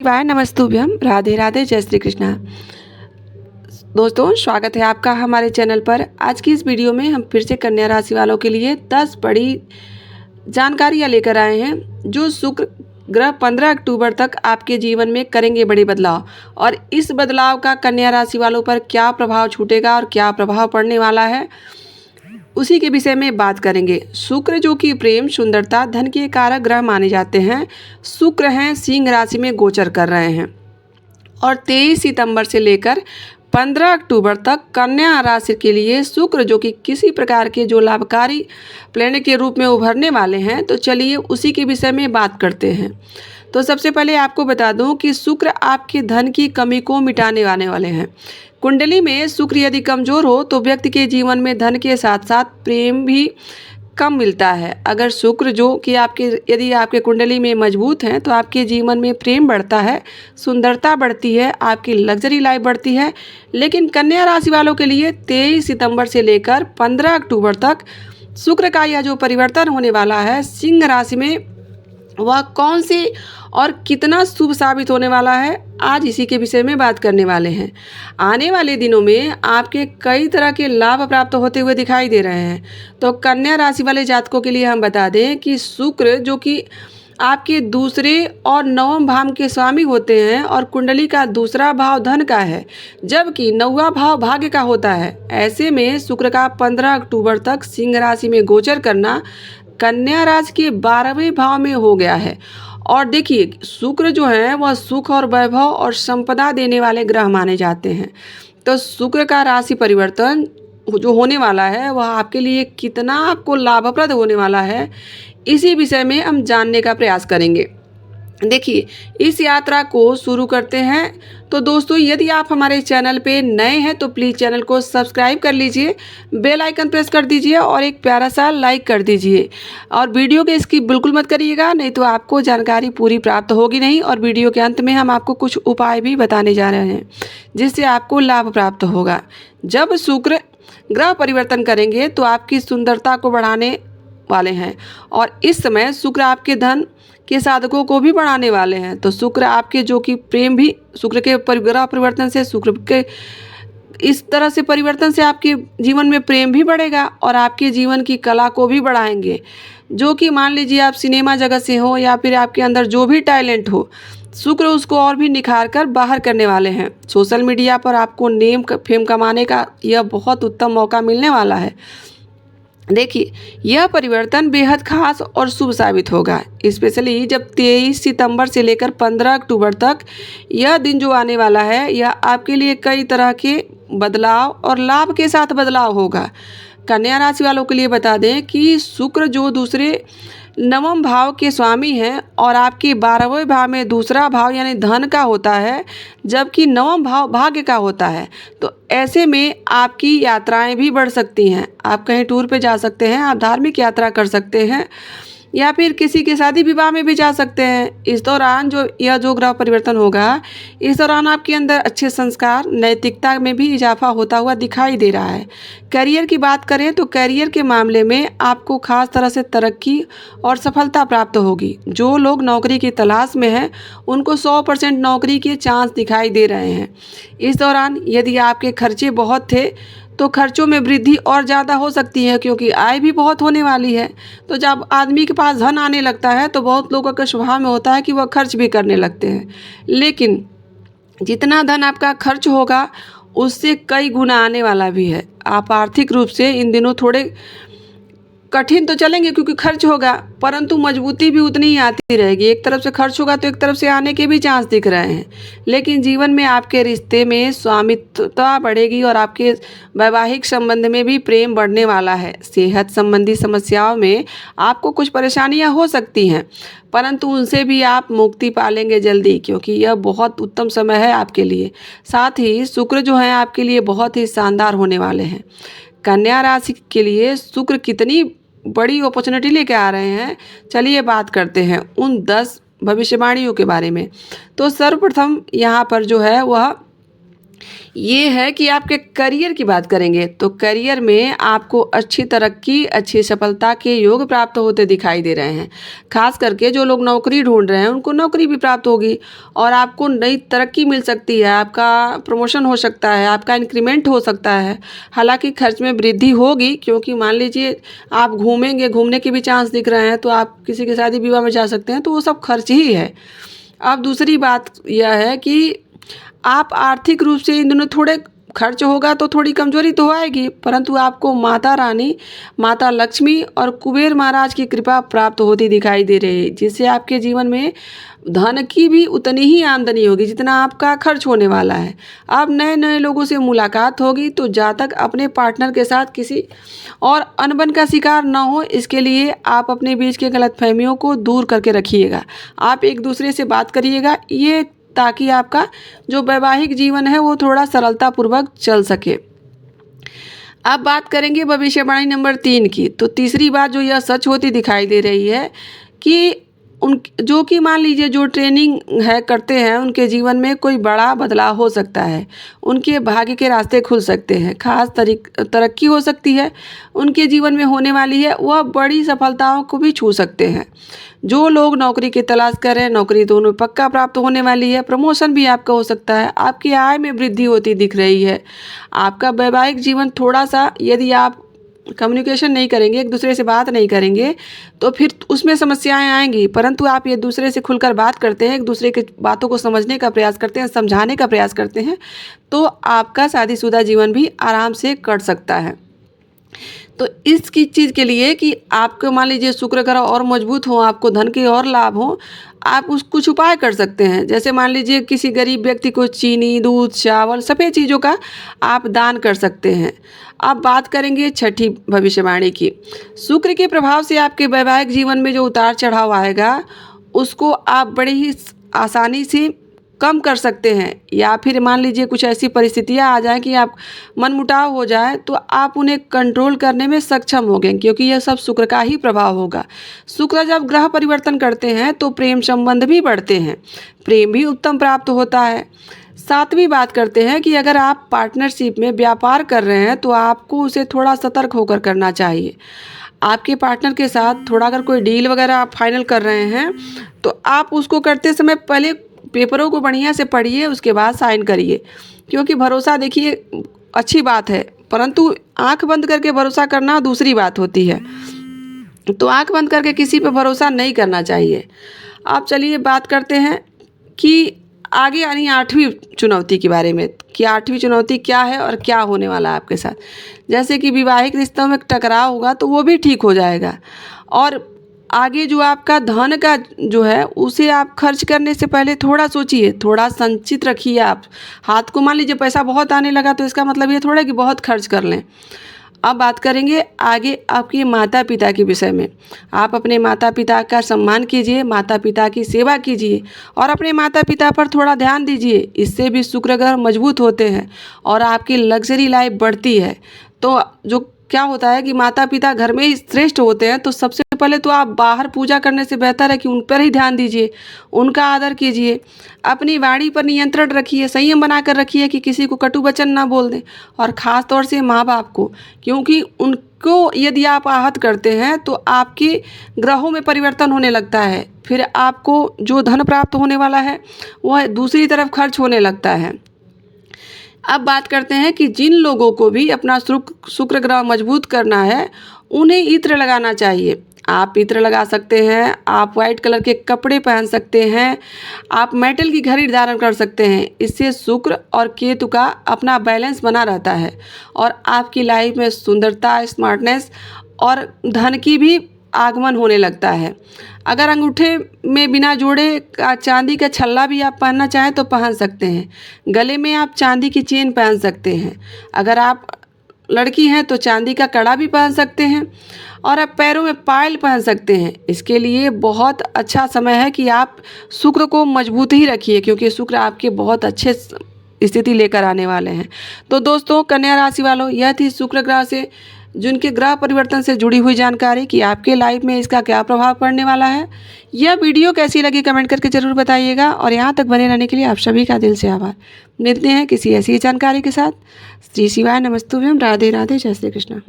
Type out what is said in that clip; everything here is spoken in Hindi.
वाय नमस्तुभ्यम, राधे राधे, जय श्री कृष्णा। दोस्तों, स्वागत है आपका हमारे चैनल पर। आज की इस वीडियो में हम फिर से कन्या राशि वालों के लिए 10 बड़ी जानकारियां लेकर आए हैं जो शुक्र ग्रह 15 अक्टूबर तक आपके जीवन में करेंगे बड़े बदलाव। और इस बदलाव का कन्या राशि वालों पर क्या प्रभाव छूटेगा और क्या प्रभाव पड़ने वाला है, उसी के विषय में बात करेंगे। शुक्र जो कि प्रेम, सुंदरता, धन के कारक ग्रह माने जाते हैं, शुक्र हैं सिंह राशि में गोचर कर रहे हैं और 23 सितंबर से लेकर 15 अक्टूबर तक कन्या राशि के लिए शुक्र जो कि किसी प्रकार के जो लाभकारी प्लैनेट के रूप में उभरने वाले हैं, तो चलिए उसी के विषय में बात करते हैं। तो सबसे पहले आपको बता दूं कि शुक्र आपके धन की कमी को मिटाने आने वाले हैं। कुंडली में शुक्र यदि कमजोर हो तो व्यक्ति के जीवन में धन के साथ साथ प्रेम भी कम मिलता है। अगर शुक्र जो कि यदि आपके कुंडली में मजबूत हैं तो आपके जीवन में प्रेम बढ़ता है, सुंदरता बढ़ती है, आपकी लग्जरी लाइफ बढ़ती है। लेकिन कन्या राशि वालों के लिए 23 सितंबर से लेकर 15 अक्टूबर तक शुक्र का यह जो परिवर्तन होने वाला है सिंह राशि में, वह कौन सी और कितना शुभ साबित होने वाला है, आज इसी के विषय में बात करने वाले हैं। आने वाले दिनों में आपके कई तरह के लाभ प्राप्त होते हुए दिखाई दे रहे हैं। तो कन्या राशि वाले जातकों के लिए हम बता दें कि शुक्र जो कि आपके दूसरे और नवम भाव के स्वामी होते हैं और कुंडली का दूसरा भाव धन का है, जबकि नौवां भाव भाग्य का होता है। ऐसे में शुक्र का 15 अक्टूबर तक सिंह राशि में गोचर करना कन्या राशि के 12वें भाव में हो गया है। और देखिए, शुक्र जो है वह सुख और वैभव और संपदा देने वाले ग्रह माने जाते हैं। तो शुक्र का राशि परिवर्तन जो होने वाला है वह आपके लिए कितना आपको लाभप्रद होने वाला है, इसी विषय में हम जानने का प्रयास करेंगे। देखिए, इस यात्रा को शुरू करते हैं। तो दोस्तों, यदि आप हमारे चैनल पे नए हैं तो प्लीज़ चैनल को सब्सक्राइब कर लीजिए, बेल आइकन प्रेस कर दीजिए और एक प्यारा सा लाइक कर दीजिए। और वीडियो के स्किप बिल्कुल मत करिएगा, नहीं तो आपको जानकारी पूरी प्राप्त होगी नहीं। और वीडियो के अंत में हम आपको कुछ उपाय भी बताने जा रहे हैं जिससे आपको लाभ प्राप्त होगा। जब शुक्र ग्रह परिवर्तन करेंगे तो आपकी सुंदरता को बढ़ाने वाले हैं और इस समय शुक्र आपके धन के साधकों को भी बढ़ाने वाले हैं। तो शुक्र आपके जो कि प्रेम भी, शुक्र के ग्रह परिवर्तन से, शुक्र के इस तरह से परिवर्तन से आपके जीवन में प्रेम भी बढ़ेगा और आपके जीवन की कला को भी बढ़ाएंगे। जो कि मान लीजिए आप सिनेमा जगत से हो या फिर आपके अंदर जो भी टैलेंट हो, शुक्र उसको और भी निखार कर बाहर करने वाले हैं। सोशल मीडिया पर आपको नेम फेम कमाने का यह बहुत उत्तम मौका मिलने वाला है। देखिए, यह परिवर्तन बेहद खास और शुभ साबित होगा, स्पेशली जब 23 सितंबर से लेकर 15 अक्टूबर तक यह दिन जो आने वाला है, यह आपके लिए कई तरह के बदलाव और लाभ के साथ बदलाव होगा। कन्या राशि वालों के लिए बता दें कि शुक्र जो दूसरे नवम भाव के स्वामी हैं और आपके 12वें भाव में दूसरा भाव यानी धन का होता है, जबकि नवम भाव भाग्य का होता है। तो ऐसे में आपकी यात्राएं भी बढ़ सकती हैं। आप कहीं टूर पे जा सकते हैं, आप धार्मिक यात्रा कर सकते हैं या फिर किसी के शादी विवाह में भी जा सकते हैं। इस दौरान जो ग्रह परिवर्तन होगा, इस दौरान आपके अंदर अच्छे संस्कार, नैतिकता में भी इजाफा होता हुआ दिखाई दे रहा है। करियर की बात करें तो करियर के मामले में आपको खास तरह से तरक्की और सफलता प्राप्त होगी। जो लोग नौकरी की तलाश में हैं उनको 100% नौकरी के चांस दिखाई दे रहे हैं। इस दौरान यदि आपके खर्चे बहुत थे तो खर्चों में वृद्धि और ज़्यादा हो सकती है, क्योंकि आय भी बहुत होने वाली है। तो जब आदमी के पास धन आने लगता है तो बहुत लोगों के स्वभाव में होता है कि वह खर्च भी करने लगते हैं। लेकिन जितना धन आपका खर्च होगा उससे कई गुना आने वाला भी है। आप आर्थिक रूप से इन दिनों थोड़े कठिन तो चलेंगे क्योंकि खर्च होगा, परंतु मजबूती भी उतनी ही आती रहेगी। एक तरफ से खर्च होगा तो एक तरफ से आने के भी चांस दिख रहे हैं। लेकिन जीवन में आपके रिश्ते में स्वामित्वता बढ़ेगी और आपके वैवाहिक संबंध में भी प्रेम बढ़ने वाला है। सेहत संबंधी समस्याओं में आपको कुछ परेशानियां हो सकती हैं, परंतु उनसे भी आप मुक्ति पालेंगे जल्दी, क्योंकि यह बहुत उत्तम समय है आपके लिए। साथ ही शुक्र जो है आपके लिए बहुत ही शानदार होने वाले हैं। कन्या राशि के लिए शुक्र कितनी बड़ी अपॉर्चुनिटी लेके आ रहे हैं, चलिए बात करते हैं उन 10 भविष्यवाणियों के बारे में। तो सर्वप्रथम यहाँ पर जो है वह ये है कि आपके करियर की बात करेंगे तो करियर में आपको अच्छी तरक्की, अच्छी सफलता के योग प्राप्त होते दिखाई दे रहे हैं। खास करके जो लोग नौकरी ढूंढ रहे हैं उनको नौकरी भी प्राप्त होगी और आपको नई तरक्की मिल सकती है, आपका प्रमोशन हो सकता है, आपका इंक्रीमेंट हो सकता है। हालांकि खर्च में वृद्धि होगी, क्योंकि मान लीजिए आप घूमेंगे, घूमने के भी चांस दिख रहे हैं, तो आप किसी के शादी विवाह में जा सकते हैं, तो वो सब खर्च ही है। अब दूसरी बात यह है कि आप आर्थिक रूप से इन दिनों थोड़े खर्च होगा तो थोड़ी कमजोरी तो आएगी, परंतु आपको माता रानी, माता लक्ष्मी और कुबेर महाराज की कृपा प्राप्त होती दिखाई दे रही है, जिससे आपके जीवन में धन की भी उतनी ही आमदनी होगी जितना आपका खर्च होने वाला है। अब नए नए लोगों से मुलाकात होगी, तो जातक अपने पार्टनर के साथ किसी और अनबन का शिकार ना हो, इसके लिए आप अपने बीच के गलतफहमियों को दूर करके रखिएगा। आप एक दूसरे से बात करिएगा, ये ताकि आपका जो वैवाहिक जीवन है वो थोड़ा सरलतापूर्वक चल सके। अब बात करेंगे भविष्यवाणी नंबर 3 की। तो तीसरी बात जो यह सच होती दिखाई दे रही है कि उन जो कि मान लीजिए जो ट्रेनिंग है करते हैं, उनके जीवन में कोई बड़ा बदलाव हो सकता है, उनके भाग्य के रास्ते खुल सकते हैं, खास तरक्की हो सकती है, उनके जीवन में होने वाली है, वह बड़ी सफलताओं को भी छू सकते हैं। जो लोग नौकरी की तलाश कर रहे हैं, नौकरी दोनों पक्का प्राप्त होने वाली है, प्रमोशन भी आपका हो सकता है, आपकी आय में वृद्धि होती दिख रही है। आपका वैवाहिक जीवन थोड़ा सा, यदि आप कम्युनिकेशन नहीं करेंगे, एक दूसरे से बात नहीं करेंगे, तो फिर उसमें समस्याएं आएंगी, परंतु आप एक दूसरे से खुलकर बात करते हैं, एक दूसरे की बातों को समझने का प्रयास करते हैं, समझाने का प्रयास करते हैं, तो आपका शादीशुदा जीवन भी आराम से कट सकता है। तो इसकी चीज़ के लिए कि आपको मान लीजिए शुक्र ग्रह और मजबूत हो, आपको धन के और लाभ हो, आप उस कुछ उपाय कर सकते हैं। जैसे मान लीजिए किसी गरीब व्यक्ति को चीनी, दूध, चावल, सफ़ेद चीज़ों का आप दान कर सकते हैं। अब बात करेंगे छठी भविष्यवाणी की। शुक्र के प्रभाव से आपके वैवाहिक जीवन में जो उतार चढ़ाव आएगा, उसको आप बड़ी ही आसानी से कम कर सकते हैं, या फिर मान लीजिए कुछ ऐसी परिस्थितियां आ जाएं कि आप मनमुटाव हो जाए, तो आप उन्हें कंट्रोल करने में सक्षम होंगे, क्योंकि यह सब शुक्र का ही प्रभाव होगा। शुक्र जब ग्रह परिवर्तन करते हैं तो प्रेम संबंध भी बढ़ते हैं, प्रेम भी उत्तम प्राप्त होता है। सातवीं बात करते हैं कि अगर आप पार्टनरशिप में व्यापार कर रहे हैं तो आपको उसे थोड़ा सतर्क होकर करना चाहिए। आपके पार्टनर के साथ थोड़ा अगर कोई डील वगैरह आप फाइनल कर रहे हैं, तो आप उसको करते समय पहले पेपरों को बढ़िया से पढ़िए, उसके बाद साइन करिए, क्योंकि भरोसा देखिए अच्छी बात है, परंतु आंख बंद करके भरोसा करना दूसरी बात होती है। तो आंख बंद करके किसी पे भरोसा नहीं करना चाहिए। अब चलिए बात करते हैं कि आगे यानी 8वीं चुनौती के बारे में, कि 8वीं चुनौती क्या है और क्या होने वाला है आपके साथ। जैसे कि वैवाहिक रिश्तों में टकराव होगा तो वो भी ठीक हो जाएगा, और आगे जो आपका धन का जो है उसे आप खर्च करने से पहले थोड़ा सोचिए, थोड़ा संचित रखिए। आप हाथ को मान लीजिए पैसा बहुत आने लगा तो इसका मतलब ये थोड़ा कि बहुत खर्च कर लें। अब बात करेंगे आगे आपके माता पिता के विषय में। आप अपने माता पिता का सम्मान कीजिए, माता पिता की सेवा कीजिए और अपने माता पिता पर थोड़ा ध्यान दीजिए। इससे भी शुक्र ग्रह मजबूत होते हैं और आपकी लग्जरी लाइफ बढ़ती है। तो जो क्या होता है कि माता पिता घर में ही श्रेष्ठ होते हैं, तो सबसे पहले तो आप बाहर पूजा करने से बेहतर है कि उन पर ही ध्यान दीजिए, उनका आदर कीजिए, अपनी वाणी पर नियंत्रण रखिए, संयम बनाकर रखिए कि किसी को कटु वचन ना बोल दें, और ख़ास तौर से माँ बाप को, क्योंकि उनको यदि आप आहत करते हैं तो आपके ग्रहों में परिवर्तन होने लगता है, फिर आपको जो धन प्राप्त होने वाला है वह दूसरी तरफ खर्च होने लगता है। अब बात करते हैं कि जिन लोगों को भी अपना शुक्र ग्रह मजबूत करना है उन्हें इत्र लगाना चाहिए। आप इत्र लगा सकते हैं, आप वाइट कलर के कपड़े पहन सकते हैं, आप मेटल की घड़ी धारण कर सकते हैं। इससे शुक्र और केतु का अपना बैलेंस बना रहता है और आपकी लाइफ में सुंदरता, स्मार्टनेस और धन की भी आगमन होने लगता है। अगर अंगूठे में बिना जोड़े का चांदी का छल्ला भी आप पहनना चाहें तो पहन सकते हैं। गले में आप चांदी की चेन पहन सकते हैं। अगर आप लड़की हैं तो चांदी का कड़ा भी पहन सकते हैं और आप पैरों में पायल पहन सकते हैं। इसके लिए बहुत अच्छा समय है कि आप शुक्र को मजबूत ही रखिए, क्योंकि शुक्र आपके बहुत अच्छे स्थिति लेकर आने वाले हैं। तो दोस्तों, कन्या राशि वालों, यह थी शुक्र ग्रह से जिनके ग्रह परिवर्तन से जुड़ी हुई जानकारी कि आपके लाइफ में इसका क्या प्रभाव पड़ने वाला है। यह वीडियो कैसी लगी कमेंट करके ज़रूर बताइएगा और यहाँ तक बने रहने के लिए आप सभी का दिल से आभार। मिलते हैं किसी ऐसी जानकारी के साथ। श्री शिवाय नमस्तुभ्यम। राधे राधे। जय श्री कृष्ण।